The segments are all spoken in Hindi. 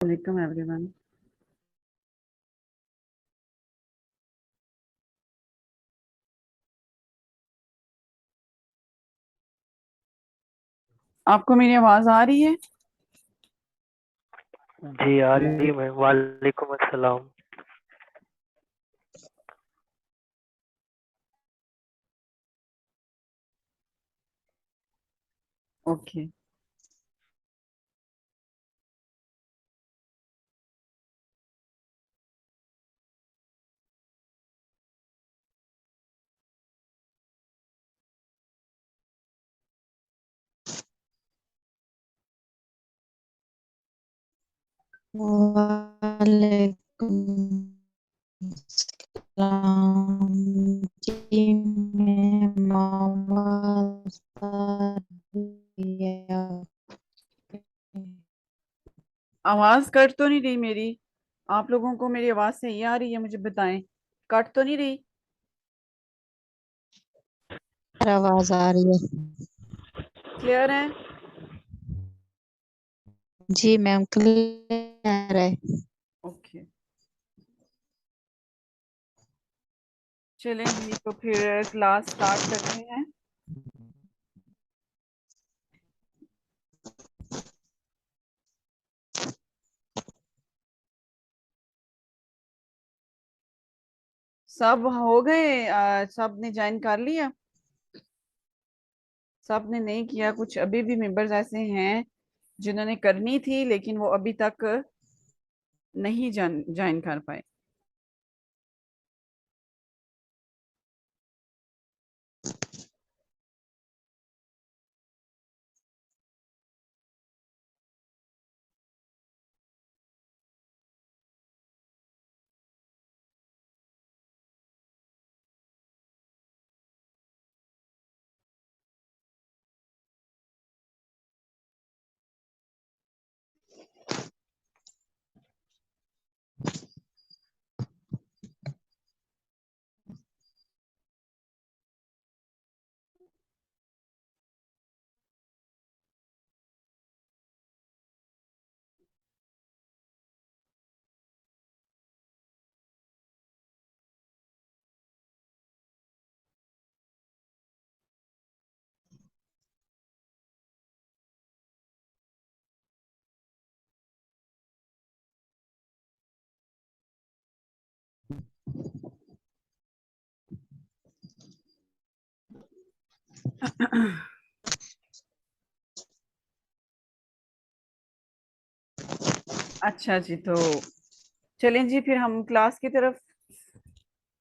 Welcome everyone. आपको मेरी आवाज आ रही है? जी आ रही है मैम। वालेकुम अस्सलाम। ओके। वालेकुम सलाम जी। मैं मोहम्मद सादिया। आवाज कट तो नहीं रही मेरी? आप लोगों को मेरी आवाज सही आ रही है? मुझे बताएं, कट तो नहीं रही? आवाज आ रही है? क्लियर है? जी मैम, क्लियर है। ओके, चलें जी, तो फिर क्लास स्टार्ट करते हैं। सब हो गए? सब ने ज्वाइन कर लिया? सब ने नहीं किया? कुछ अभी भी मेंबर्स ऐसे हैं जिन्होंने करनी थी लेकिन वो अभी तक नहीं ज्वाइन कर पाए। अच्छा जी, तो चलें जी, फिर हम क्लास की तरफ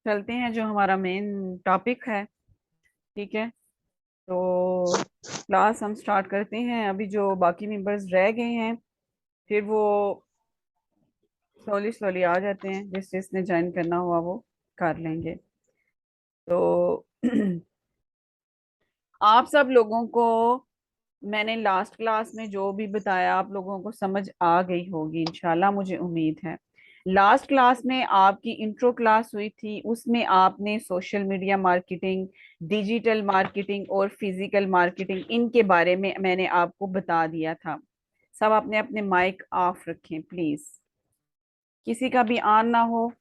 चलते हैं, जो हमारा मेन टॉपिक है। ठीक है, तो क्लास हम स्टार्ट करते हैं। अभी जो बाकी मेंबर्स रह गए हैं फिर वो स्लोली स्लोली आ जाते हैं, जिस जिसने ज्वाइन करना हुआ वो कर लेंगे। तो आप सब लोगों को मैंने लास्ट क्लास में जो भी बताया आप लोगों को समझ आ गई होगी इंशाल्लाह, मुझे उम्मीद है। लास्ट क्लास में आपकी इंट्रो क्लास हुई थी, उसमें आपने social media marketing, digital marketing और फिजिकल मार्केटिंग, इनके बारे में मैंने आपको बता दिया था। सब अपने अपने माइक ऑफ रखें प्लीज, किसी का भी ऑन ना हो।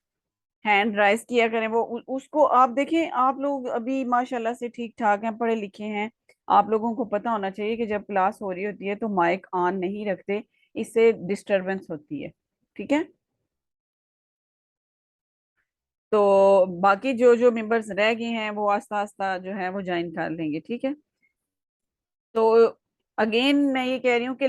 हैंड राइज किया करें, वो उसको आप देखें। आप लोग अभी माशाल्लाह से ठीक ठाक हैं, पढ़े लिखे हैं। आप लोगों को पता होना चाहिए कि जब क्लास हो रही होती है तो माइक ऑन नहीं रखते, इससे डिस्टरबेंस होती है। ठीक है, तो बाकी जो जो मेंबर्स रह गए हैं वो आस्ता आस्ता जो है वो ज्वाइन कर लेंगे। ठीक है, तो अगेन मैं ये कह रही हूँ कि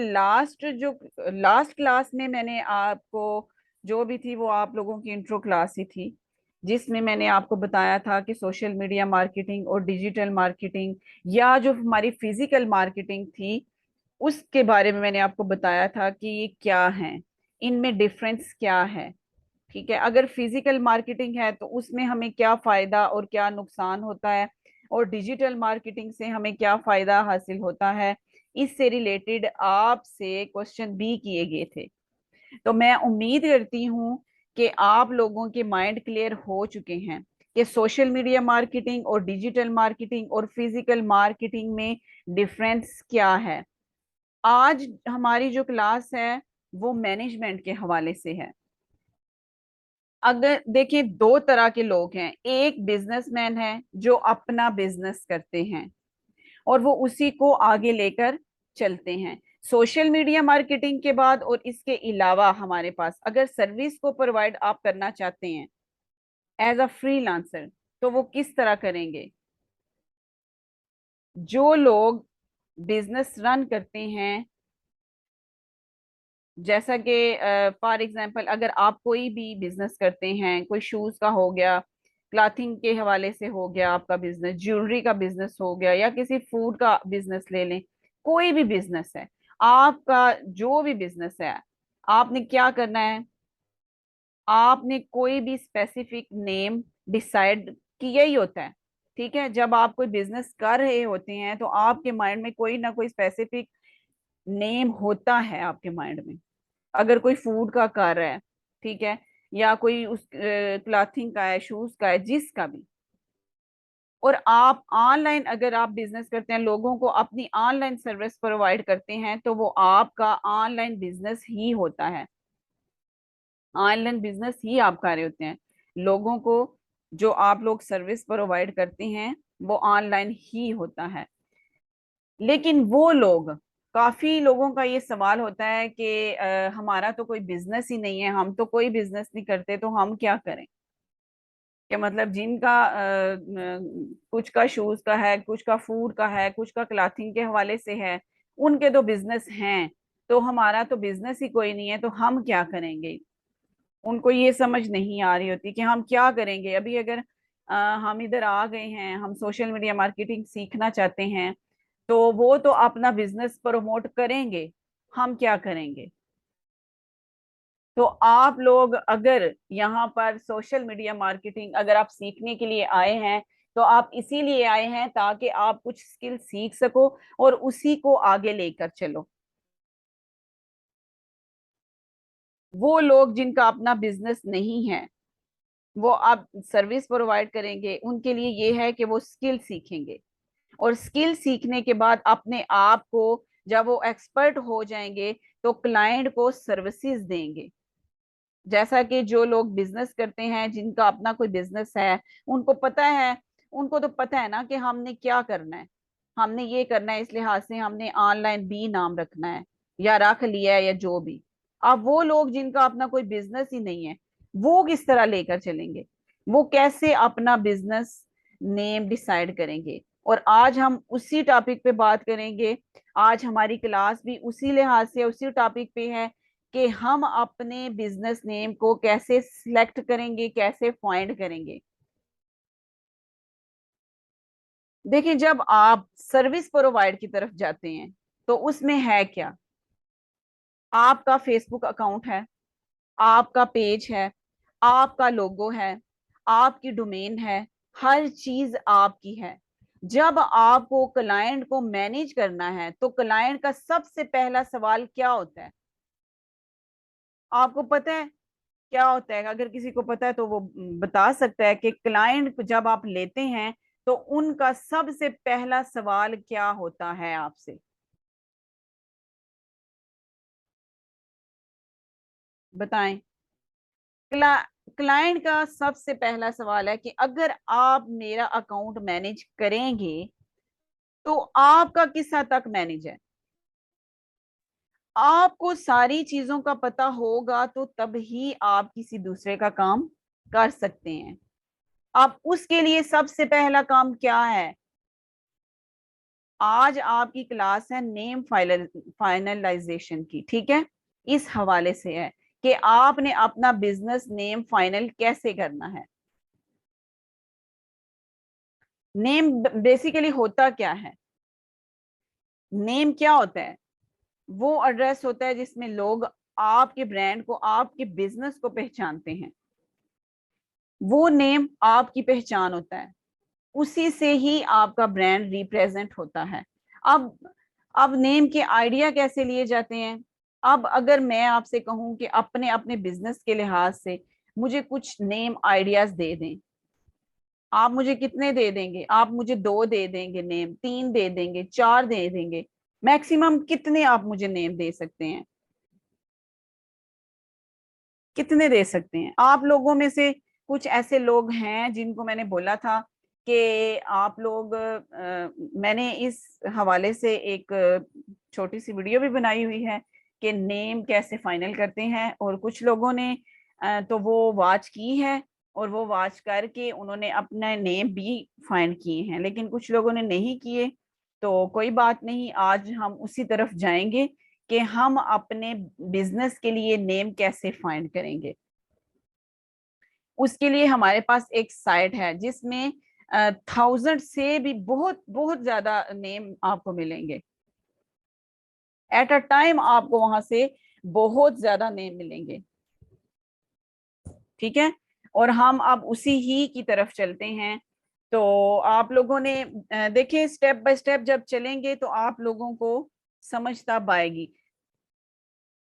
लास्ट क्लास में मैंने आपको जो भी थी वो आप लोगों की इंट्रो क्लास ही थी, जिसमें मैंने आपको बताया था कि सोशल मीडिया मार्केटिंग और डिजिटल मार्केटिंग या जो हमारी फिजिकल मार्केटिंग थी उसके बारे में मैंने आपको बताया था कि ये क्या है, इनमें डिफरेंस क्या है। ठीक है, अगर फिजिकल मार्केटिंग है तो उसमें हमें क्या फायदा और क्या नुकसान होता है, और डिजिटल मार्केटिंग से हमें क्या फायदा हासिल होता है, इससे रिलेटेड आपसे क्वेश्चन भी किए गए थे। तो मैं उम्मीद करती हूँ कि आप लोगों के माइंड क्लियर हो चुके हैं कि सोशल मीडिया मार्केटिंग और डिजिटल मार्केटिंग और फिजिकल मार्केटिंग में डिफरेंस क्या है। आज हमारी जो क्लास है वो मैनेजमेंट के हवाले से है। अगर देखिए, दो तरह के लोग हैं, एक बिजनेसमैन है जो अपना बिजनेस करते हैं और वो उसी को आगे लेकर चलते हैं। सोशल मीडिया मार्केटिंग के बाद और इसके अलावा हमारे पास अगर सर्विस को प्रोवाइड आप करना चाहते हैं एज अ फ्रीलांसर, तो वो किस तरह करेंगे? जो लोग बिजनेस रन करते हैं, जैसा कि फॉर एग्जांपल अगर आप कोई भी बिजनेस करते हैं, कोई शूज का हो गया, क्लॉथिंग के हवाले से हो गया आपका बिजनेस, ज्वेलरी का बिजनेस हो गया, या किसी फूड का बिजनेस ले लें, कोई भी बिजनेस है आपका, जो भी बिजनेस है, आपने क्या करना है? आपने कोई भी स्पेसिफिक नेम डिसाइड किया ही होता है। ठीक है, जब आप कोई बिजनेस कर रहे होते हैं तो आपके माइंड में कोई ना कोई स्पेसिफिक नेम होता है आपके माइंड में। अगर कोई फूड का कर रहा है, ठीक है, या कोई उस क्लॉथिंग का है, शूज का है, जिसका भी। और आप ऑनलाइन अगर आप बिजनेस करते हैं, लोगों को अपनी ऑनलाइन सर्विस प्रोवाइड करते हैं, तो वो आपका ऑनलाइन बिजनेस ही होता है। ऑनलाइन बिजनेस ही आप कर रहे होते हैं। लोगों को जो आप लोग सर्विस प्रोवाइड करते हैं वो ऑनलाइन ही होता है। लेकिन वो लोग, काफी लोगों का ये सवाल होता है कि हमारा तो कोई बिजनेस ही नहीं है, हम तो कोई बिजनेस नहीं करते, तो हम क्या करें? कि मतलब जिनका कुछ का शूज का है, कुछ का फूड का है, कुछ का क्लॉथिंग के हवाले से है, उनके तो बिजनेस हैं, तो हमारा तो बिजनेस ही कोई नहीं है, तो हम क्या करेंगे? उनको ये समझ नहीं आ रही होती कि हम क्या करेंगे। अभी अगर हम इधर आ गए हैं, हम सोशल मीडिया मार्केटिंग सीखना चाहते हैं, तो वो तो अपना बिजनेस प्रमोट करेंगे, हम क्या करेंगे? तो आप लोग अगर यहाँ पर सोशल मीडिया मार्केटिंग अगर आप सीखने के लिए आए हैं, तो आप इसीलिए आए हैं ताकि आप कुछ स्किल सीख सको और उसी को आगे लेकर चलो। वो लोग जिनका अपना बिजनेस नहीं है, वो आप सर्विस प्रोवाइड करेंगे, उनके लिए ये है कि वो स्किल सीखेंगे, और स्किल सीखने के बाद अपने आप को, जब वो एक्सपर्ट हो जाएंगे, तो क्लाइंट को सर्विसेज देंगे। जैसा कि जो लोग बिजनेस करते हैं, जिनका अपना कोई बिजनेस है, उनको पता है, उनको तो पता है ना कि हमने क्या करना है, हमने ये करना है, इस लिहाज से हमने ऑनलाइन भी नाम रखना है या रख लिया है या जो भी। अब वो लोग जिनका अपना कोई बिजनेस ही नहीं है, वो किस तरह लेकर चलेंगे? वो कैसे अपना बिजनेस नेम डिसाइड करेंगे? और आज हम उसी टॉपिक पे बात करेंगे। आज हमारी क्लास भी उसी लिहाज से उसी टॉपिक पे है कि हम अपने बिजनेस नेम को कैसे सिलेक्ट करेंगे, कैसे फाइंड करेंगे। देखिए, जब आप सर्विस प्रोवाइड की तरफ जाते हैं, तो उसमें है क्या? आपका फेसबुक अकाउंट है, आपका पेज है, आपका लोगो है, आपकी डोमेन है, हर चीज आपकी है। जब आपको क्लाइंट को मैनेज करना है, तो क्लाइंट का सबसे पहला सवाल क्या होता है? आपको पता है क्या होता है? अगर किसी को पता है तो वो बता सकता है कि क्लाइंट जब आप लेते हैं, तो उनका सबसे पहला सवाल क्या होता है आपसे? बताएं। क्ला क्लाइंट का सबसे पहला सवाल है कि अगर आप मेरा अकाउंट मैनेज करेंगे, तो आपका किस हद तक मैनेज है? आपको सारी चीजों का पता होगा, तो तब ही आप किसी दूसरे का काम कर सकते हैं। अब उसके लिए सबसे पहला काम क्या है? आज आपकी क्लास है नेम फाइनलाइजेशन की, ठीक है? इस हवाले से है कि आपने अपना बिजनेस नेम फाइनल कैसे करना है। नेम बेसिकली होता क्या है? नेम क्या होता है? वो एड्रेस होता है जिसमें लोग आपके ब्रांड को, आपके बिजनेस को पहचानते हैं। वो नेम आपकी पहचान होता है, उसी से ही आपका ब्रांड रिप्रेजेंट होता है। अब अब नेम के आइडिया कैसे लिए जाते हैं? अब अगर मैं आपसे कहूं कि अपने अपने बिजनेस के लिहाज से मुझे कुछ नेम आइडियाज दे दें, आप मुझे कितने दे देंगे? आप मुझे दो दे देंगे नेम, तीन दे देंगे, चार दे देंगे, मैक्सिमम कितने आप मुझे नेम दे सकते हैं? कितने दे सकते हैं? आप लोगों में से कुछ ऐसे लोग हैं जिनको मैंने बोला था कि आप लोग मैंने इस हवाले से एक छोटी सी वीडियो भी बनाई हुई है कि नेम कैसे फाइनल करते हैं, और कुछ लोगों ने तो वो वॉच की है और वो वॉच करके उन्होंने अपना नेम भी फाइंड किए हैं, लेकिन कुछ लोगों ने नहीं किए। तो कोई बात नहीं, आज हम उसी तरफ जाएंगे कि हम अपने बिजनेस के लिए नेम कैसे फाइंड करेंगे। उसके लिए हमारे पास एक साइट है जिसमें 1000 से भी बहुत बहुत ज्यादा नेम आपको मिलेंगे। एट अ टाइम आपको वहां से बहुत ज्यादा नेम मिलेंगे, ठीक है। और हम अब उसी ही की तरफ चलते हैं। तो आप लोगों ने देखिए, स्टेप बाय स्टेप जब चलेंगे तो आप लोगों को समझ तब आएगी।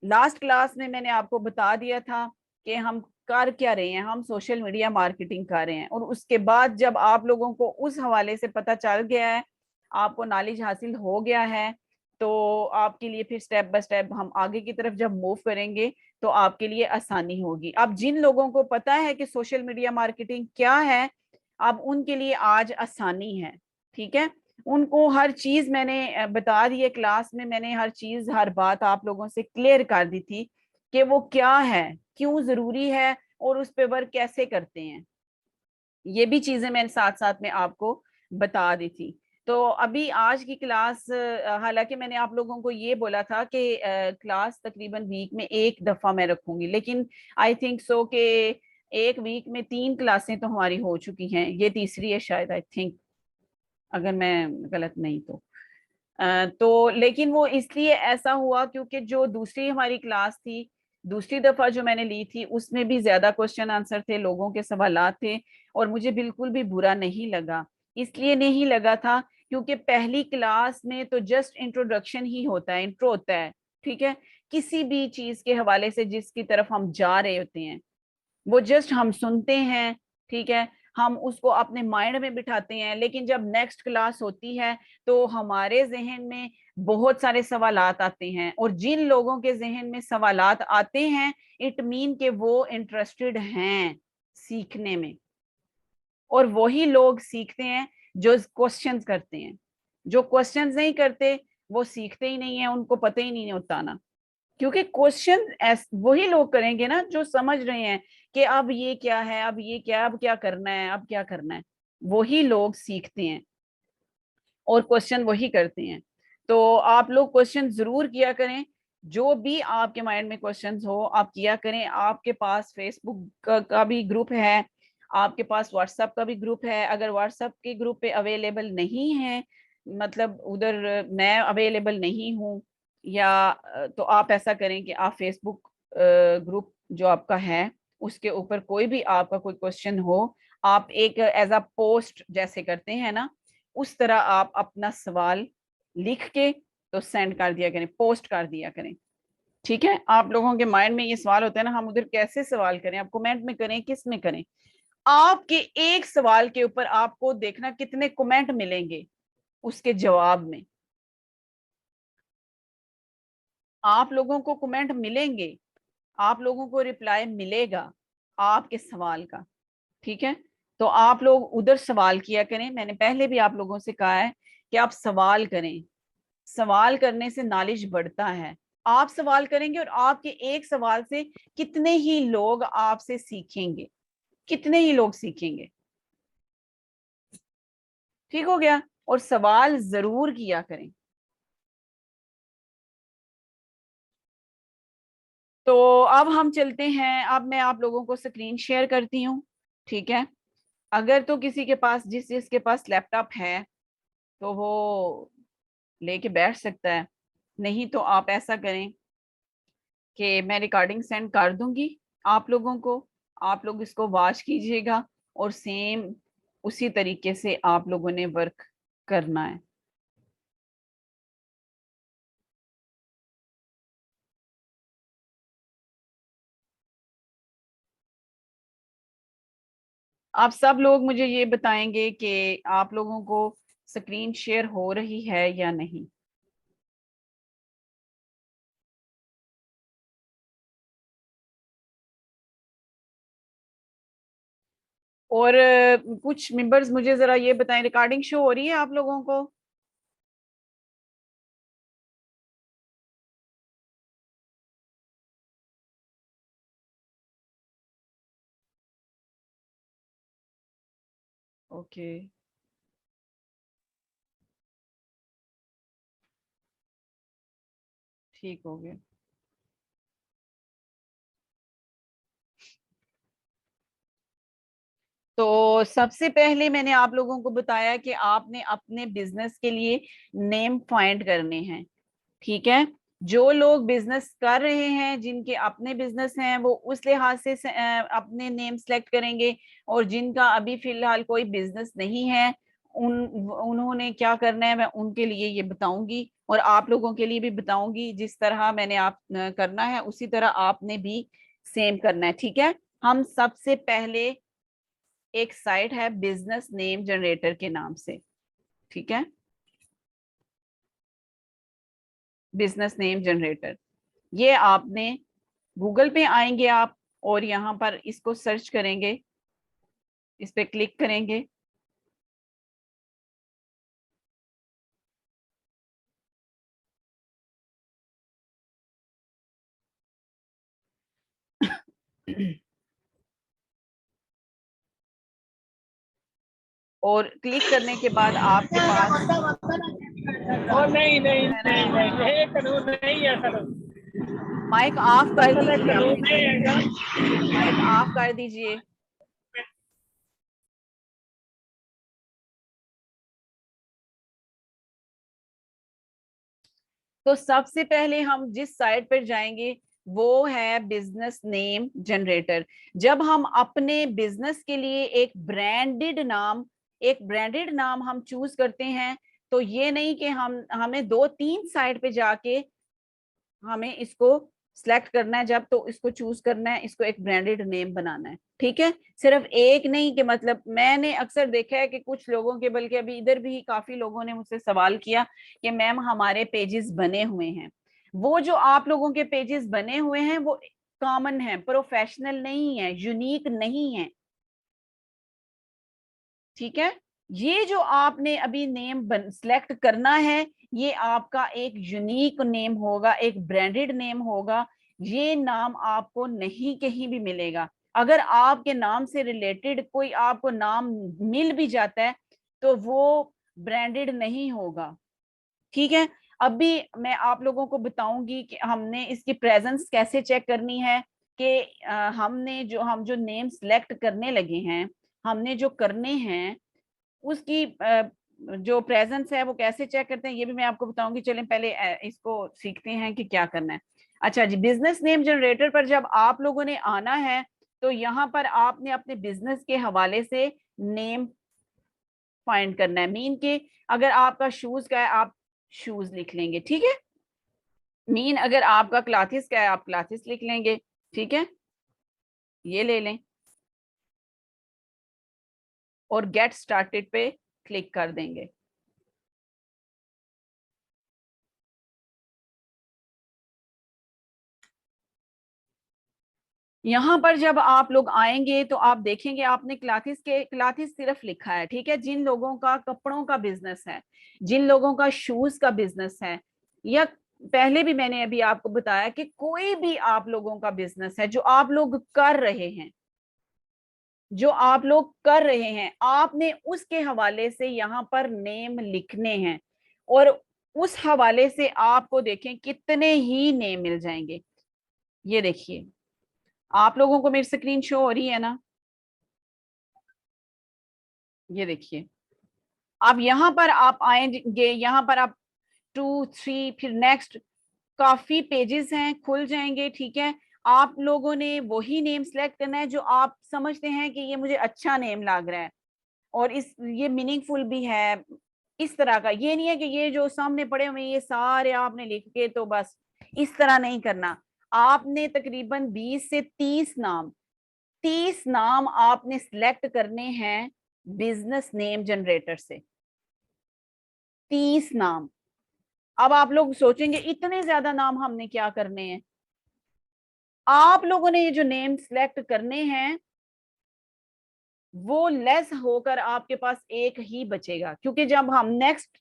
लास्ट क्लास में मैंने आपको बता दिया था कि हम कर क्या रहे हैं, हम सोशल मीडिया मार्केटिंग कर रहे हैं। और उसके बाद जब आप लोगों को उस हवाले से पता चल गया है, आपको नॉलेज हासिल हो गया है, तो आपके लिए फिर स्टेप बाय स्टेप हम आगे की तरफ जब मूव करेंगे तो आपके लिए आसानी होगी। अब जिन लोगों को पता है कि सोशल मीडिया मार्केटिंग क्या है, अब उनके लिए आज आसानी है, ठीक है। उनको हर चीज मैंने बता दी है, क्लास में मैंने हर चीज हर बात आप लोगों से क्लियर कर दी थी कि वो क्या है, क्यों जरूरी है, और उस पे वर्क कैसे करते हैं। ये भी चीजें मैंने साथ साथ में आपको बता दी थी। तो अभी आज की क्लास, हालांकि मैंने आप लोगों को ये बोला था कि क्लास तकरीबन वीक में एक दफा मैं रखूंगी, लेकिन आई थिंक सो कि एक वीक में 3 क्लासें तो हमारी हो चुकी हैं, ये तीसरी है शायद, आई थिंक, अगर मैं गलत नहीं तो। तो लेकिन वो इसलिए ऐसा हुआ क्योंकि जो दूसरी हमारी क्लास थी, दूसरी दफा जो मैंने ली थी, उसमें भी ज्यादा क्वेश्चन आंसर थे, लोगों के सवालात थे, और मुझे बिल्कुल भी बुरा नहीं लगा। इसलिए नहीं लगा था क्योंकि पहली क्लास में तो जस्ट इंट्रोडक्शन ही होता है, इंट्रो होता है, ठीक है। किसी भी चीज के हवाले से जिसकी तरफ हम जा रहे होते हैं, वो जस्ट हम सुनते हैं, ठीक है, हम उसको अपने माइंड में बिठाते हैं। लेकिन जब नेक्स्ट क्लास होती है तो हमारे जहन में बहुत सारे सवालात आते हैं, और जिन लोगों के जहन में सवालात आते हैं, इट मीन कि वो इंटरेस्टेड हैं सीखने में, और वही लोग सीखते हैं जो क्वेश्चंस करते हैं। जो क्वेश्चंस नहीं करते वो सीखते ही नहीं है, उनको पता ही नहीं होता ना। क्योंकि क्वेश्चन वही लोग करेंगे ना जो समझ रहे हैं कि अब ये क्या है, अब ये क्या, अब क्या करना है, अब क्या करना है। वही लोग सीखते हैं और क्वेश्चन वही करते हैं। तो आप लोग क्वेश्चन जरूर किया करें, जो भी आपके माइंड में क्वेश्चंस हो आप किया करें। आपके पास फेसबुक का भी ग्रुप है, आपके पास व्हाट्सएप का भी ग्रुप है। अगर व्हाट्सएप के ग्रुप पे अवेलेबल नहीं है, मतलब उधर मैं अवेलेबल नहीं हूँ, या तो आप ऐसा करें कि आप फेसबुक ग्रुप जो आपका है उसके ऊपर कोई भी आपका कोई क्वेश्चन हो, आप एक एज अ पोस्ट जैसे करते हैं ना, उस तरह आप अपना सवाल लिख के तो सेंड कर दिया करें, पोस्ट कर दिया करें, ठीक है। आप लोगों के माइंड में ये सवाल होता है ना, हम उधर कैसे सवाल करें, आप कमेंट में करें, किस में करें। आपके एक सवाल के ऊपर आपको देखना कितने कमेंट मिलेंगे उसके जवाब में। आप लोगों को कमेंट मिलेंगे, आप लोगों को रिप्लाई मिलेगा आपके सवाल का, ठीक है। तो आप लोग उधर सवाल किया करें। मैंने पहले भी आप लोगों से कहा है कि आप सवाल करें, सवाल करने से नॉलेज बढ़ता है। आप सवाल करेंगे और आपके एक सवाल से कितने ही लोग आपसे सीखेंगे, कितने ही लोग सीखेंगे, ठीक हो गया। और सवाल जरूर किया करें। तो अब हम चलते हैं, अब मैं आप लोगों को स्क्रीन शेयर करती हूँ, ठीक है। अगर तो किसी के पास, जिस जिसके पास लैपटॉप है तो वो लेके बैठ सकता है, नहीं तो आप ऐसा करें कि मैं रिकॉर्डिंग सेंड कर दूंगी आप लोगों को, आप लोग इसको वॉच कीजिएगा, और सेम उसी तरीके से आप लोगों ने वर्क करना है। आप सब लोग मुझे ये बताएंगे कि आप लोगों को स्क्रीन शेयर हो रही है या नहीं। और कुछ मेंबर्स मुझे जरा ये बताएं, रिकॉर्डिंग शो हो रही है आप लोगों को? ओके, ठीक हो गया। तो सबसे पहले मैंने आप लोगों को बताया कि आपने अपने बिजनेस के लिए नेम फाइंड करने हैं, ठीक है। जो लोग बिजनेस कर रहे हैं, जिनके अपने बिजनेस हैं, वो उस लिहाज से अपने नेम सेलेक्ट करेंगे। और जिनका अभी फिलहाल कोई बिजनेस नहीं है, उन्होंने क्या करना है मैं उनके लिए ये बताऊंगी, और आप लोगों के लिए भी बताऊंगी। जिस तरह मैंने आप करना है उसी तरह आपने भी सेम करना है, ठीक है। हम सबसे पहले, एक साइट है बिजनेस नेम जनरेटर के नाम से, ठीक है, बिजनेस नेम जनरेटर। ये आपने गूगल पे आएंगे आप, और यहाँ पर इसको सर्च करेंगे, इस पे क्लिक करेंगे। और क्लिक करने के बाद आपके पास, नहीं नहीं नहीं नहीं, ये कानून नहीं है सर। माइक ऑफ कर असल दीजिए आप कानून नहीं प्लीज, है। माइक ऑफ कर दीजिए। तो सबसे पहले हम जिस साइट पर जाएंगे वो है बिजनेस नेम जनरेटर। जब हम अपने बिजनेस के लिए एक ब्रांडेड नाम हम चूज करते हैं, तो ये नहीं कि हमें दो तीन साइट पे जाके हमें इसको सिलेक्ट करना है, जब तो इसको चूज करना है, इसको एक ब्रांडेड नेम बनाना है, ठीक है। सिर्फ एक नहीं, कि मतलब मैंने अक्सर देखा है कि कुछ लोगों के, बल्कि अभी इधर भी काफी लोगों ने मुझसे सवाल किया कि मैम हमारे पेजेस बने हुए हैं। वो जो आप लोगों के पेजेस बने हुए हैं वो कॉमन है, प्रोफेशनल नहीं है, यूनिक नहीं है, ठीक है। ये जो आपने अभी नेम सिलेक्ट करना है, ये आपका एक यूनिक नेम होगा, एक ब्रांडेड नेम होगा। ये नाम आपको नहीं कहीं भी मिलेगा। अगर आपके नाम से रिलेटेड कोई आपको नाम मिल भी जाता है, तो वो ब्रांडेड नहीं होगा, ठीक है। अभी मैं आप लोगों को बताऊंगी कि हमने इसकी प्रेजेंस कैसे चेक करनी है, कि हम जो नेम सिलेक्ट करने लगे हैं, हमने जो करने हैं, उसकी जो प्रेजेंस है वो कैसे चेक करते हैं, ये भी मैं आपको बताऊंगी। चलें पहले इसको सीखते हैं कि क्या करना है। अच्छा जी, बिजनेस नेम जनरेटर पर जब आप लोगों ने आना है, तो यहाँ पर आपने अपने बिजनेस के हवाले से नेम फाइंड करना है। मीन के, अगर आपका शूज का है आप शूज लिख लेंगे, ठीक है। मीन अगर आपका क्लाथिस का है आप क्लाथिस लिख लेंगे, ठीक है, ये ले लें। और गेट स्टार्टेड पे क्लिक कर देंगे। यहाँ पर जब आप लोग आएंगे तो आप देखेंगे आपने क्लाथिस सिर्फ लिखा है, ठीक है। जिन लोगों का कपड़ों का बिजनेस है, जिन लोगों का शूज का बिजनेस है, या पहले भी मैंने अभी आपको बताया कि कोई भी आप लोगों का बिजनेस है जो आप लोग कर रहे हैं, आपने उसके हवाले से यहाँ पर नेम लिखने हैं। और उस हवाले से आपको देखें कितने ही नेम मिल जाएंगे। ये देखिए, आप लोगों को मेरी स्क्रीन शो हो रही है ना? ये देखिए, अब यहाँ पर आप आएंगे, यहाँ पर आप 2 3 फिर नेक्स्ट, काफी पेजेस हैं, खुल जाएंगे, ठीक है। आप लोगों ने वही नेम सेलेक्ट करना है जो आप समझते हैं कि ये मुझे अच्छा नेम लग रहा है, और ये मीनिंगफुल भी है। इस तरह का ये नहीं है कि ये जो सामने पड़े हुए ये सारे आपने लिख के तो बस, इस तरह नहीं करना। आपने तकरीबन 20 से 30 नाम आपने सिलेक्ट करने हैं बिजनेस नेम जनरेटर से। 30 नाम। अब आप लोग सोचेंगे इतने ज्यादा नाम हमने क्या करने हैं। आप लोगों ने ये जो नेम सिलेक्ट करने हैं, वो लेस होकर आपके पास एक ही बचेगा, क्योंकि जब हम नेक्स्ट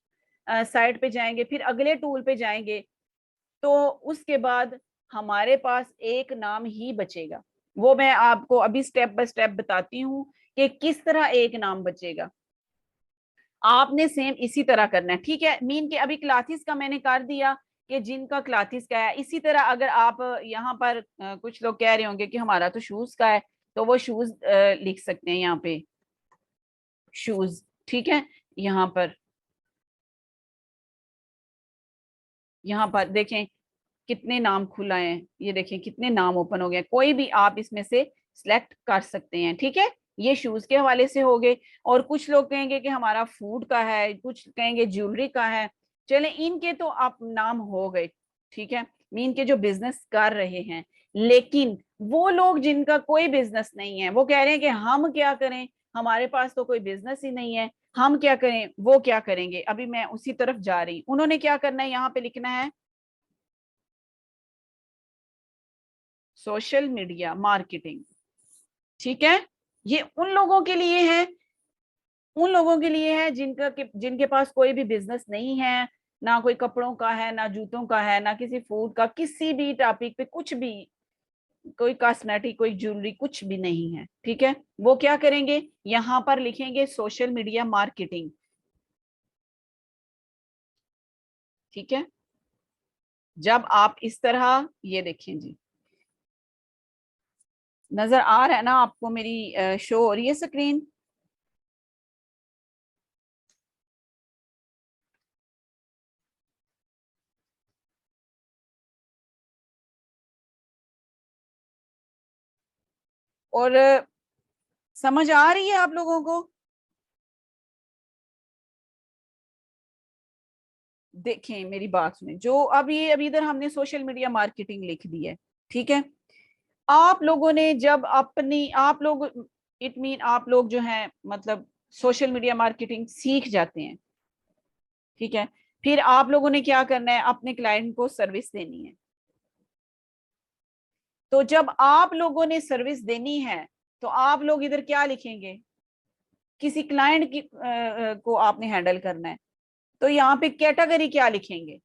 साइड पे जाएंगे, फिर अगले टूल पे जाएंगे, तो उसके बाद हमारे पास एक नाम ही बचेगा। वो मैं आपको अभी स्टेप बाय स्टेप बताती हूँ कि किस तरह एक नाम बचेगा। आपने सेम इसी तरह करना है, ठीक है। मीन के अभी क्लासेस का मैंने कर दिया कि जिनका क्लासेस का है। इसी तरह अगर आप यहाँ पर कुछ लोग कह रहे होंगे कि हमारा तो शूज का है, तो वो शूज लिख सकते हैं यहाँ पे, शूज, ठीक है। यहाँ पर देखें कितने नाम खुला है, ये देखें कितने नाम ओपन हो गए। कोई भी आप इसमें से सिलेक्ट कर सकते हैं, ठीक है। ये शूज के हवाले से हो गए। और कुछ लोग कहेंगे कि हमारा फूड का है, कुछ कहेंगे ज्वेलरी का है। चले, इनके तो आप नाम हो गए, ठीक है, मीन के जो बिजनेस कर रहे हैं। लेकिन वो लोग जिनका कोई बिजनेस नहीं है, वो कह रहे हैं कि हम क्या करें, हमारे पास तो कोई बिजनेस ही नहीं है, हम क्या करें, वो क्या करेंगे। अभी मैं उसी तरफ जा रही हूँ। उन्होंने क्या करना है, यहाँ पे लिखना है सोशल मीडिया मार्केटिंग, ठीक है। ये उन लोगों के लिए है, उन लोगों के लिए है जिनके पास कोई भी बिजनेस नहीं है, ना कोई कपड़ों का है, ना जूतों का है, ना किसी फूड का, किसी भी टॉपिक पे कुछ भी, कोई कॉस्मेटिक, कोई ज्वेलरी, कुछ भी नहीं है, ठीक है। वो क्या करेंगे, यहां पर लिखेंगे सोशल मीडिया मार्केटिंग, ठीक है। जब आप इस तरह, ये देखें जी, नजर आ रहा है ना आपको, मेरी शो हो रही है स्क्रीन। और समझ आ रही है आप लोगों को? देखें मेरी बात सुने, जो अभी इधर हमने सोशल मीडिया मार्केटिंग लिख दी है, ठीक है। आप लोगों ने जब अपनी, आप लोग, इट मीन आप लोग जो है मतलब सोशल मीडिया मार्केटिंग सीख जाते हैं, ठीक है। फिर आप लोगों ने क्या करना है, अपने क्लाइंट को सर्विस देनी है। तो जब आप लोगों ने सर्विस देनी है, तो आप लोग इधर क्या लिखेंगे, किसी क्लाइंट की को आपने हैंडल करना है, तो यहाँ पे कैटेगरी क्या लिखेंगे,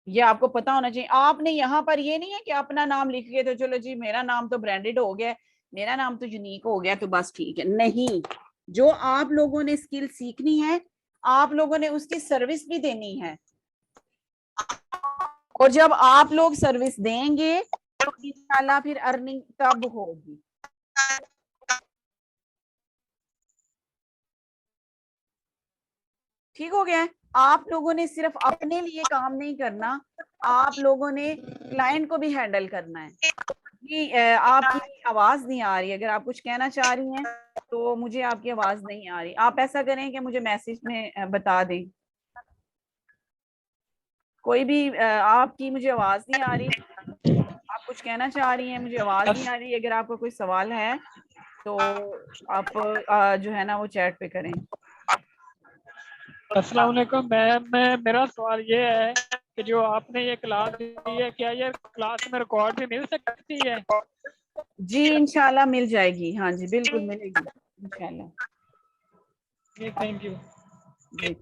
ये आपको पता होना चाहिए। आपने यहाँ पर ये नहीं है कि अपना नाम लिख के तो चलो जी मेरा नाम तो ब्रांडेड हो गया, मेरा नाम तो यूनिक हो गया, तो बस ठीक है, नहीं। जो आप लोगों ने स्किल सीखनी है, आप लोगों ने उसकी सर्विस भी देनी है। और जब आप लोग सर्विस देंगे तो इंशाल्लाह फिर अर्निंग तब होगी। ठीक हो गया है। आप लोगों ने सिर्फ अपने लिए काम नहीं करना, आप लोगों ने क्लाइंट को भी हैंडल करना है। जी आपकी आवाज नहीं आ रही, अगर आप कुछ कहना चाह रही हैं तो मुझे आपकी आवाज नहीं आ रही। आप ऐसा करें कि मुझे मैसेज में बता दें। कोई भी आपकी मुझे आवाज नहीं आ रही, आप कुछ कहना चाह रही हैं, मुझे आवाज नहीं आ रही। अगर आपका कोई सवाल है तो आप जो है ना वो चैट पे करें। अस्सलाम वालेकुम मैम, मेरा सवाल ये है कि जो आपने ये क्लास दी है, क्या ये क्लास में रिकॉर्ड भी मिल सकती है? जी इंशाल्लाह मिल जाएगी, हाँ जी बिल्कुल मिलेगी इंशाल्लाह। Thank you. जी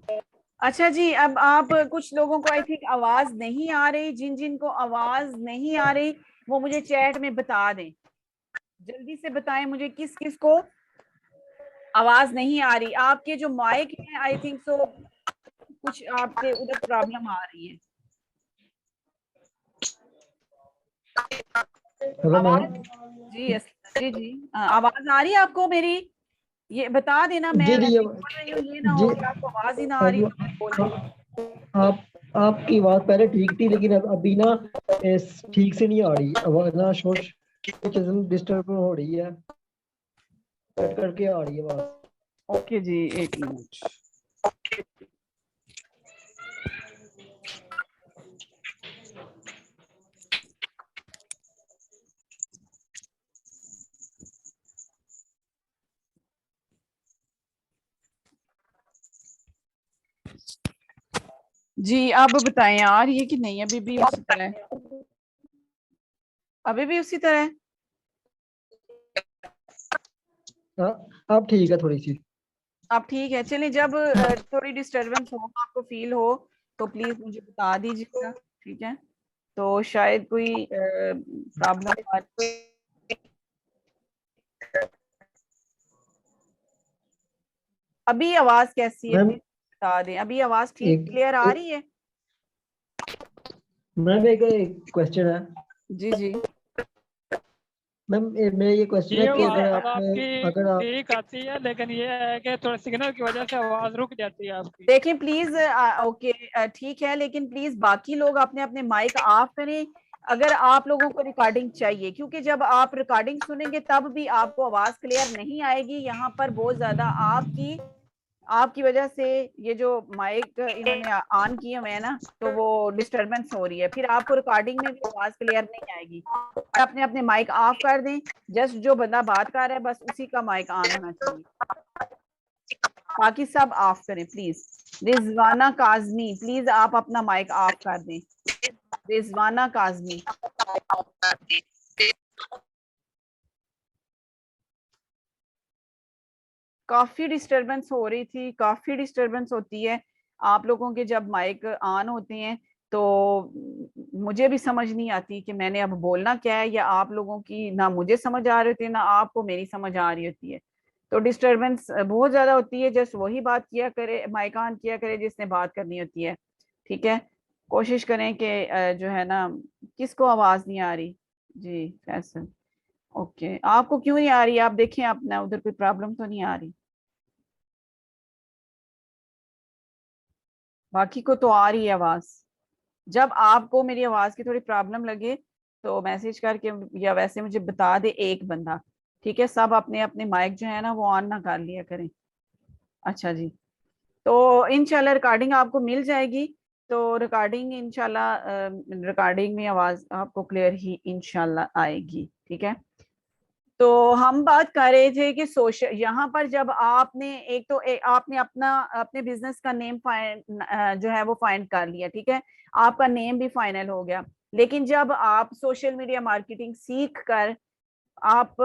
अच्छा जी, अब आप कुछ लोगों को आई थिंक आवाज नहीं आ रही, जिन जिन को आवाज नहीं आ रही वो मुझे चैट में बता दें, जल्दी से बताएं मुझे किस किस को आवाज नहीं आ रही। आपके जो माइक है आई थिंक सो कुछ आपके उधर प्रॉब्लम आ रही है। Hello ma'am. आवाज, जी जी जी आवाज आ रही है आपको मेरी? ये बता देना, मैं जी जी वैसे बोल रही हूँ, ये ना जी हो कि आपको आवाज ही ना आ रही तो मैं बोल रही हूँ। आप आपकी आवाज पहले ठीक थी, लेकिन अभी ना ठीक से नहीं आ रही आवाज, ना शोर डिस्टर्ब हो रही है, कट करके आ रही है आवाज। ओके जी, एक मिनट। जी अब बताएं, आ रही है कि नहीं? अभी भी उसी तरह है? अभी भी उसी तरह है? हाँ अब ठीक है थोड़ी सी। अब ठीक है, चलिए। जब थोड़ी डिस्टरबेंस हो, आपको फील हो, तो प्लीज मुझे बता दीजिएगा, ठीक है। तो शायद कोई प्रॉब्लम आ रही। अभी आवाज कैसी है मैम प्लीज बता दें। अभी आवाज ठीक एक, क्लियर आ रही है? मैम एक क्वेश्चन है। जी जी। मैम मेरा ये क्वेश्चन है ये कि अगर आवाज आपने, आपकी अगर आप, ठीक आती है, लेकिन ये है कि थोड़ा सिग्नल की वजह से आवाज रुक जाती है आपकी। देखें प्लीज, ओके, ठीक है, लेकिन प्लीज बाकी लोग अपने अपने माइक ऑफ करें अगर आप लोगों को रिकॉर्डिंग चाहिए, क्योंकि जब आप रिकॉर्डिंग सुनेंगे तब भी आपको आवाज क्लियर नहीं आएगी। यहाँ पर बहुत ज्यादा आपकी आपकी वजह से ये जो माइक इन्होंने ऑन किए हुए हैं ना, तो वो डिस्टरबेंस हो रही है, फिर आपको रिकॉर्डिंग में भी आवाज क्लियर नहीं आएगी। अपने अपने माइक ऑफ कर दें। जस्ट जो बंदा बात कर रहा है बस उसी का माइक ऑन होना चाहिए, बाकी सब ऑफ करें प्लीज। रिजवाना काजमी, प्लीज आप अपना माइक ऑफ कर दें। रिजवाना काजमी। काफी डिस्टरबेंस हो रही थी, काफी डिस्टरबेंस होती है आप लोगों के जब माइक ऑन होते हैं। तो मुझे भी समझ नहीं आती कि मैंने अब बोलना क्या है, या आप लोगों की ना मुझे समझ आ रही होती है ना आपको मेरी समझ आ रही होती है। तो डिस्टरबेंस बहुत ज्यादा होती है। जस्ट वही बात किया करे, माइक ऑन किया करे जिसने बात करनी होती है, ठीक है। कोशिश करें कि जो है ना, किसको आवाज नहीं आ रही। जी फैसल, ओके, आपको क्यों नहीं आ रही? आप देखें अपना उधर कोई प्रॉब्लम तो नहीं आ रही? बाकी को तो आ रही है आवाज। जब आपको मेरी आवाज की थोड़ी प्रॉब्लम लगे तो मैसेज करके या वैसे मुझे बता दे एक बंदा, ठीक है। सब अपने अपने माइक जो है ना वो ऑन ना कर लिया करें। अच्छा जी। तो इंशाल्लाह रिकॉर्डिंग आपको मिल जाएगी। तो रिकॉर्डिंग इंशाल्लाह, रिकॉर्डिंग में आवाज आपको क्लियर ही इंशाल्लाह आएगी, ठीक है। तो हम बात कर रहे थे कि सोशल, यहाँ पर जब आपने एक तो आपने अपना अपने बिजनेस का नेम फाइंड जो है वो फाइंड कर लिया, ठीक है। आपका नेम भी फाइनल हो गया। लेकिन जब आप सोशल मीडिया मार्केटिंग सीख कर आप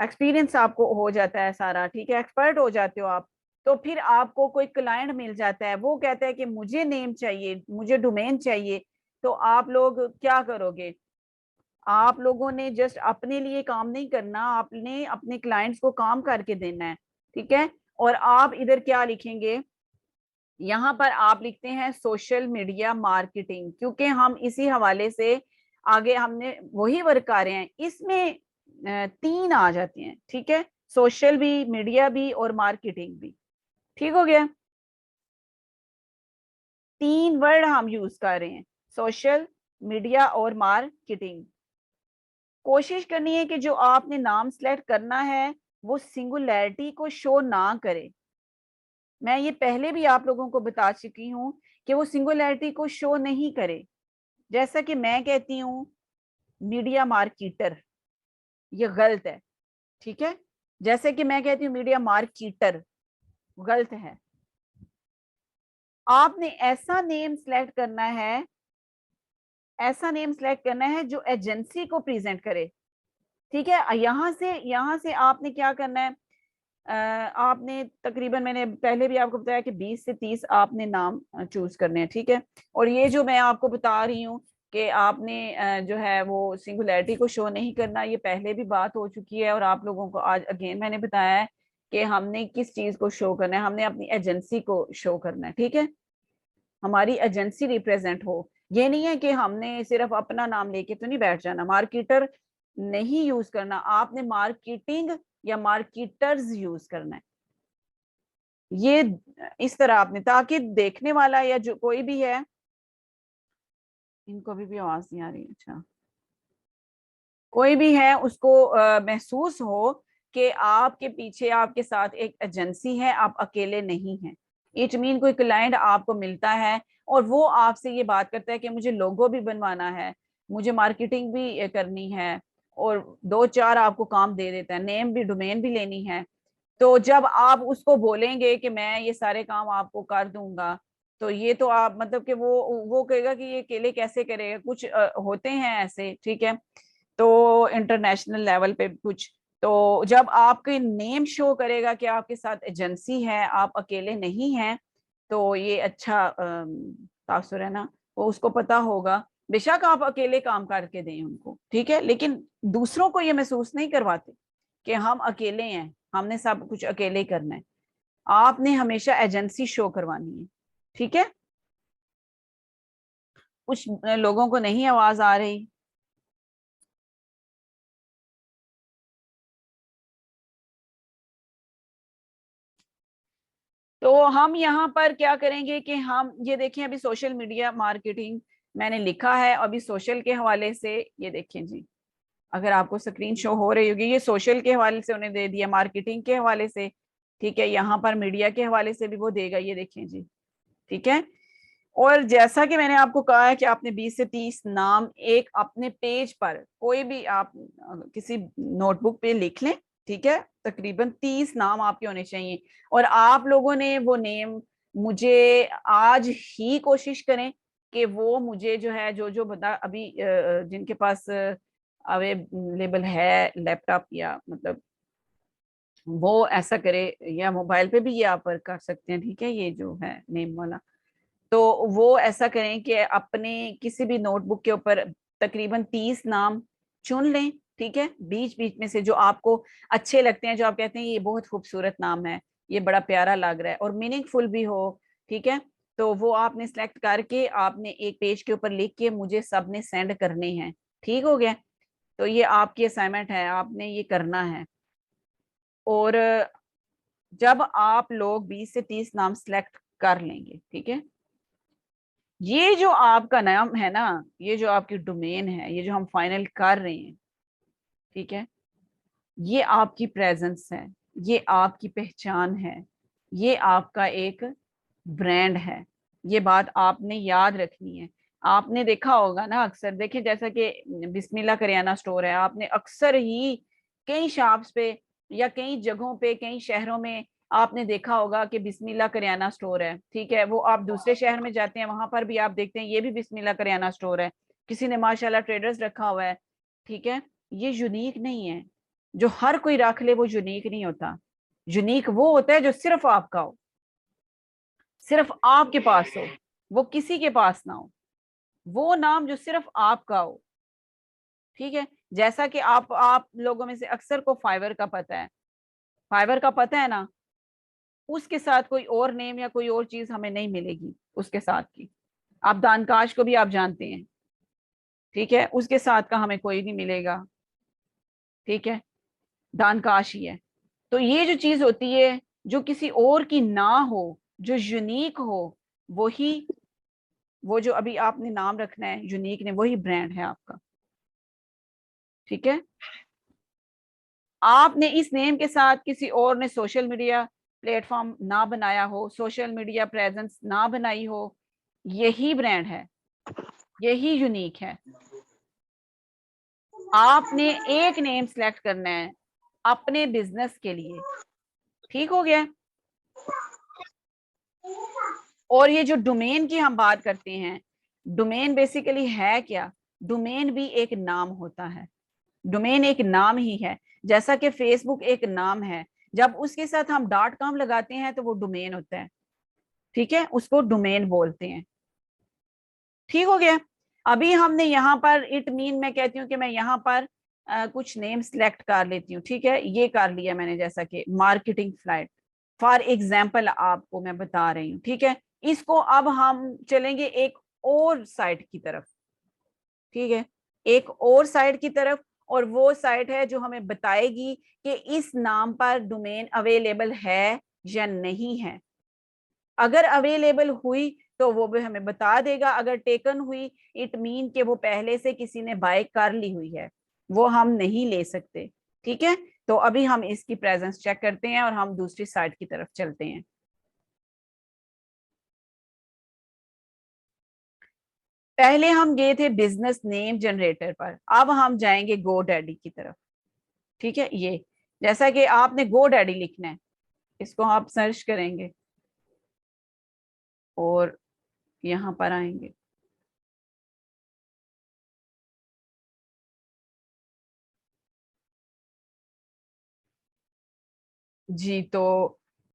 एक्सपीरियंस आपको हो जाता है सारा, ठीक है, एक्सपर्ट हो जाते हो आप, तो फिर आपको कोई क्लाइंट मिल जाता है, वो कहता है कि मुझे नेम चाहिए, मुझे डोमेन चाहिए। तो आप लोग क्या करोगे? आप लोगों ने जस्ट अपने लिए काम नहीं करना, आपने अपने क्लाइंट्स को काम करके देना है, ठीक है। और आप इधर क्या लिखेंगे? यहाँ पर आप लिखते हैं सोशल मीडिया मार्केटिंग, क्योंकि हम इसी हवाले से आगे हमने वही वर्क कर रहे हैं। इसमें तीन आ जाते हैं, ठीक है। सोशल भी, मीडिया भी और मार्केटिंग भी, ठीक हो गया। तीन वर्ड हम यूज कर रहे हैं, सोशल मीडिया और मार्केटिंग। कोशिश करनी है कि जो आपने नाम सेलेक्ट करना है वो सिंगुलैरिटी को शो ना करे। मैं ये पहले भी आप लोगों को बता चुकी हूँ कि वो सिंगुलैरिटी को शो नहीं करे। जैसा कि मैं कहती हूँ मीडिया मार्केटर, ये गलत है, ठीक है। जैसे कि मैं कहती हूँ मीडिया मार्केटर, गलत है। आपने ऐसा नेम सेलेक्ट करना है, ऐसा नेम सेलेक्ट करना है जो एजेंसी को प्रेजेंट करे, ठीक है। यहाँ से आपने क्या करना है? आपने तकरीबन, मैंने पहले भी आपको बताया कि 20 से 30 आपने नाम चूज करने हैं, ठीक है। और ये जो मैं आपको बता रही हूँ कि आपने जो है वो सिंगुलैरिटी को शो नहीं करना, ये पहले भी बात हो चुकी है और आप लोगों को आज अगेन मैंने बताया है कि हमने किस चीज को शो करना है। हमने अपनी एजेंसी को शो करना है, ठीक है। हमारी एजेंसी रिप्रेजेंट हो। ये नहीं है कि हमने सिर्फ अपना नाम लेके तो नहीं बैठ जाना। मार्केटर नहीं यूज करना, आपने मार्केटिंग या मार्केटर्स यूज करना है। ये इस तरह आपने, ताकि देखने वाला या जो कोई भी है, इनको अभी भी आवाज नहीं आ रही, अच्छा, कोई भी है उसको महसूस हो कि आपके पीछे, आपके साथ एक एजेंसी है, आप अकेले नहीं हैं। इट मीन कोई क्लाइंट आपको मिलता है और वो आपसे ये बात करता है कि मुझे लोगो भी बनवाना है, मुझे मार्केटिंग भी करनी है, और दो चार आपको काम दे देता है, नेम भी, डोमेन भी लेनी है। तो जब आप उसको बोलेंगे कि मैं ये सारे काम आपको कर दूंगा, तो ये तो आप मतलब कि वो कहेगा कि ये अकेले कैसे करेगा। कुछ होते हैं ऐसे, ठीक है। तो इंटरनेशनल लेवल पे कुछ, तो जब आपके नेम शो करेगा कि आपके साथ एजेंसी है, आप अकेले नहीं हैं, तो ये अच्छा तासुर है ना, वो उसको पता होगा। बेशक आप अकेले काम करके दें उनको, ठीक है, लेकिन दूसरों को ये महसूस नहीं करवाते कि हम अकेले हैं, हमने सब कुछ अकेले ही करना है। आपने हमेशा एजेंसी शो करवानी है, ठीक है। कुछ लोगों को नहीं आवाज आ रही। तो हम यहाँ पर क्या करेंगे कि हम ये देखें, अभी सोशल मीडिया मार्केटिंग मैंने लिखा है, अभी सोशल के हवाले से ये देखें जी, अगर आपको स्क्रीन शो हो रही होगी, ये सोशल के हवाले से उन्हें दे दिया, मार्केटिंग के हवाले से, ठीक है, यहाँ पर मीडिया के हवाले से भी वो देगा, ये देखें जी, ठीक है। और जैसा कि मैंने आपको कहा है कि आपने 20 से 30 नाम एक अपने पेज पर कोई भी आप किसी नोटबुक पे लिख लें, ठीक है, तकरीबन 30 नाम आपके होने चाहिए। और आप लोगों ने वो नेम मुझे आज ही कोशिश करें कि वो मुझे जो है, जो जो बता अभी जिनके पास अवेलेबल है लैपटॉप, या मतलब वो ऐसा करे, या मोबाइल पे भी ये आप कर सकते हैं, ठीक है, ये जो है नेम वाला, तो वो ऐसा करें कि अपने किसी भी नोटबुक के ऊपर तकरीबन 30 नाम चुन लें, ठीक है, बीच बीच में से जो आपको अच्छे लगते हैं, जो आप कहते हैं ये बहुत खूबसूरत नाम है, ये बड़ा प्यारा लग रहा है और मीनिंगफुल भी हो, ठीक है, तो वो आपने सेलेक्ट करके आपने एक पेज के ऊपर लिख के मुझे सबने सेंड करने हैं। ठीक हो गया, तो ये आपकी असाइनमेंट है, आपने ये करना है। और जब आप लोग 20 से 30 नाम सेलेक्ट कर लेंगे, ठीक है, ये जो आपका नाम है ना, ये जो आपकी डोमेन है, ये जो हम फाइनल कर रहे हैं, ठीक है, ये आपकी प्रेजेंस है, ये आपकी पहचान है, ये आपका एक ब्रांड है। ये बात आपने याद रखनी है। आपने देखा होगा ना, अक्सर देखिए, जैसा कि बिस्मिल्लाह करियाना स्टोर है, आपने अक्सर ही कई शॉप्स पे या कई जगहों पे, कई शहरों में आपने देखा होगा कि बिस्मिल्लाह करियाना स्टोर है, ठीक है। वो आप दूसरे शहर में जाते हैं, वहां पर भी आप देखते हैं ये भी बिस्मिल्लाह करियाना स्टोर है, किसी ने माशाल्लाह ट्रेडर्स रखा हुआ है, ठीक है। ये यूनिक नहीं है, जो हर कोई रख ले वो यूनिक नहीं होता। यूनिक वो होता है जो सिर्फ आपका हो, सिर्फ आपके पास हो, वो किसी के पास ना हो, वो नाम जो सिर्फ आपका हो, ठीक है। जैसा कि आप लोगों में से अक्सर को फाइवर का पता है, फाइवर का पता है ना, उसके साथ कोई और नेम या कोई और चीज हमें नहीं मिलेगी उसके साथ की। आप दानकाश को भी आप जानते हैं, ठीक है, उसके साथ का हमें कोई नहीं मिलेगा, ठीक है, दानकाश ही है। तो ये जो चीज होती है जो किसी और की ना हो, जो यूनिक हो, वही, वो जो अभी आपने नाम रखना है यूनिक ने, वही ब्रांड है आपका, ठीक है। आपने इस नेम के साथ किसी और ने सोशल मीडिया प्लेटफॉर्म ना बनाया हो, सोशल मीडिया प्रेजेंस ना बनाई हो, यही ब्रांड है, यही यूनिक है। आपने एक नेम सेलेक्ट करना है अपने बिजनेस के लिए, ठीक हो गया। और ये जो डोमेन की हम बात करते हैं, डोमेन बेसिकली है क्या? डोमेन भी एक नाम होता है, डोमेन एक नाम ही है, जैसा कि फेसबुक एक नाम है, जब उसके साथ हम डॉट कॉम लगाते हैं तो वो डोमेन होता है, ठीक है, उसको डोमेन बोलते हैं। ठीक हो गया। अभी हमने यहाँ पर इट मीन, मैं कहती हूँ कि मैं यहाँ पर कुछ नेम सिलेक्ट कर लेती हूँ, ठीक है, ये कर लिया मैंने, जैसा कि मार्केटिंग फ्लाइट फॉर एग्जाम्पल आपको मैं बता रही हूँ, ठीक है। इसको अब हम चलेंगे एक और साइट की तरफ, ठीक है, एक और साइट की तरफ, और वो साइट है जो हमें बताएगी कि इस नाम पर डोमेन अवेलेबल है या नहीं है। अगर अवेलेबल हुई तो वो भी हमें बता देगा, अगर टेकन हुई इट मीन कि वो पहले से किसी ने बाय कर ली हुई है, वो हम नहीं ले सकते, ठीक है। तो अभी हम इसकी प्रेजेंस चेक करते हैं और हम दूसरी साइट की तरफ चलते हैं। पहले हम गए थे बिजनेस नेम जनरेटर पर, अब हम जाएंगे गो डैडी की तरफ, ठीक है। ये जैसा कि आपने गो डैडी लिखना है, इसको आप सर्च करेंगे और यहाँ पर आएंगे, जी तो